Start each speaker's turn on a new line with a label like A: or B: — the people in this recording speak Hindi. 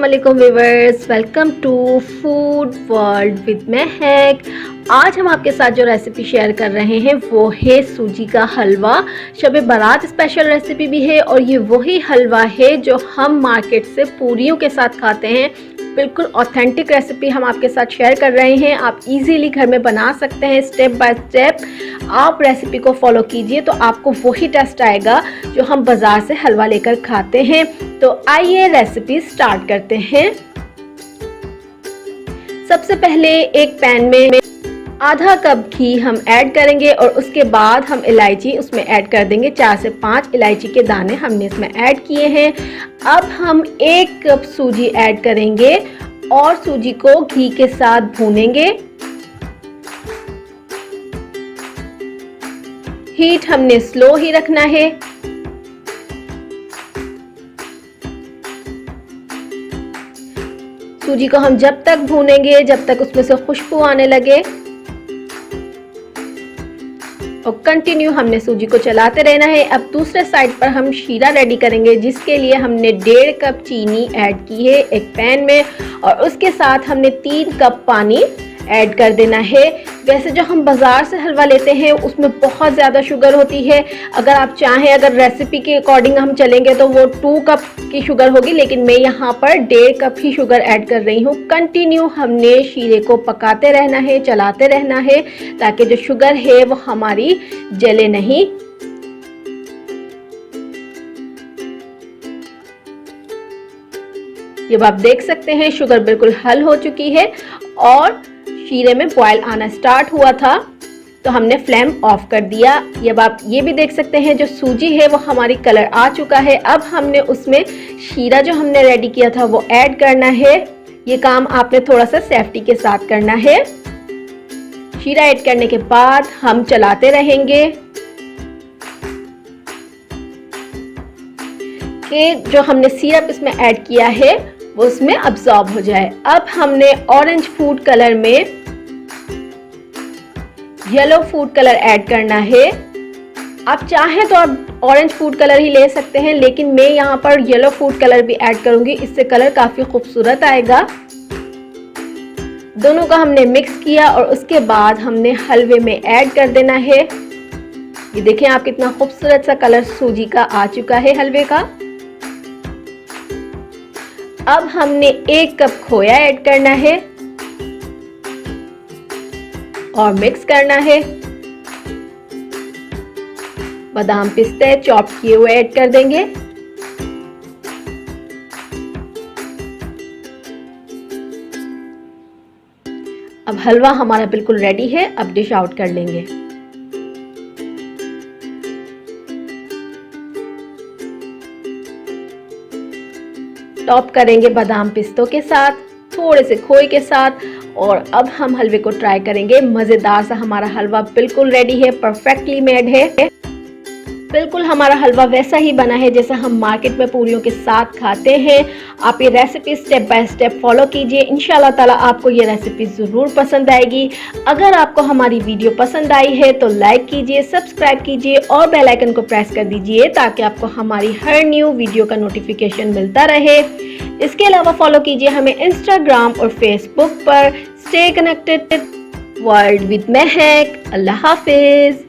A: अस्सलामुअलैकुम viewers, welcome to food world with Mehak. आज हम आपके साथ जो रेसिपी शेयर कर रहे हैं वो है सूजी का हलवा। शब बारात स्पेशल रेसिपी भी है और ये वही हलवा है जो हम मार्केट से पूरियों के साथ खाते हैं। बिल्कुल ऑथेंटिक रेसिपी हम आपके साथ शेयर कर रहे हैं। आप इजीली घर में बना सकते हैं, स्टेप बाय स्टेप आप रेसिपी को फॉलो कीजिए तो आपको वही टेस्ट आएगा जो हम बाज़ार से हलवा लेकर खाते हैं। तो आइए रेसिपी स्टार्ट करते हैं। सबसे पहले एक पैन में आधा कप घी हम ऐड करेंगे और उसके बाद हम इलायची उसमें ऐड कर देंगे। 4 से 5 इलायची के दाने हमने इसमें ऐड किए हैं। अब हम 1 कप सूजी ऐड करेंगे और सूजी को घी के साथ भूनेंगे। हीट हमने स्लो ही रखना है। सूजी को हम जब तक भूनेंगे जब तक उसमें से खुशबू आने लगे और कंटिन्यू हमने सूजी को चलाते रहना है। अब दूसरे साइड पर हम शीरा रेडी करेंगे जिसके लिए हमने 1.5 कप चीनी ऐड की है एक पैन में और उसके साथ हमने 3 कप पानी ऐड कर देना है। वैसे जो हम बाज़ार से हलवा लेते हैं उसमें बहुत ज़्यादा शुगर होती है। अगर आप चाहें, अगर रेसिपी के अकॉर्डिंग हम चलेंगे तो वो 2 कप की शुगर होगी, लेकिन मैं यहाँ पर 1.5 कप ही शुगर ऐड कर रही हूँ। कंटिन्यू हमने शीरे को पकाते रहना है, चलाते रहना है ताकि जो शुगर है वो हमारी जले नहीं। जब आप देख सकते हैं शुगर बिल्कुल हल हो चुकी है और शीरे में बॉयल आना स्टार्ट हुआ था तो हमने फ्लेम ऑफ कर दिया। अब आप ये भी देख सकते हैं जो सूजी है वो हमारी कलर आ चुका है। अब हमने उसमें शीरा जो हमने रेडी किया था वो ऐड करना है। ये काम आपने थोड़ा सा सेफ्टी के साथ करना है। शीरा ऐड करने के बाद हम चलाते रहेंगे कि जो हमने सिरप इसमें ऐड किया है वो उसमें अब्सॉर्ब हो जाए। अब हमने ऑरेंज फूड कलर में येलो फूड कलर ऐड करना है। आप चाहें तो आप ऑरेंज फूड कलर ही ले सकते हैं, लेकिन मैं यहाँ पर येलो फूड कलर भी ऐड करूंगी, इससे कलर काफी खूबसूरत आएगा। दोनों का हमने मिक्स किया और उसके बाद हमने हलवे में ऐड कर देना है। ये देखें आप कितना खूबसूरत सा कलर सूजी का आ चुका है हलवे का। अब हमने 1 कप खोया ऐड करना है और मिक्स करना है। बादाम पिस्ते चॉप किए हुए ऐड कर देंगे। अब हलवा हमारा बिल्कुल रेडी है। अब डिश आउट कर लेंगे। टॉप करेंगे बादाम पिस्तों के साथ, थोड़े से खोए के साथ और अब हम हलवे को ट्राई करेंगे। मज़ेदार सा हमारा हलवा बिल्कुल रेडी है, परफेक्टली मेड है। बिल्कुल हमारा हलवा वैसा ही बना है जैसा हम मार्केट में पूरियों के साथ खाते हैं। आप ये recipe step by step follow कीजिए, इंशाल्लाह ताला आपको ये रेसिपी ज़रूर पसंद आएगी। अगर आपको हमारी वीडियो पसंद आई है तो लाइक कीजिए, सब्सक्राइब कीजिए और बेल आइकन को प्रेस कर दीजिए ताकि आपको हमारी हर न्यू वीडियो का नोटिफिकेशन मिलता रहे। इसके अलावा फॉलो कीजिए हमें इंस्टाग्राम और फेसबुक पर। Stay connected world with Mahak. Allah Hafiz.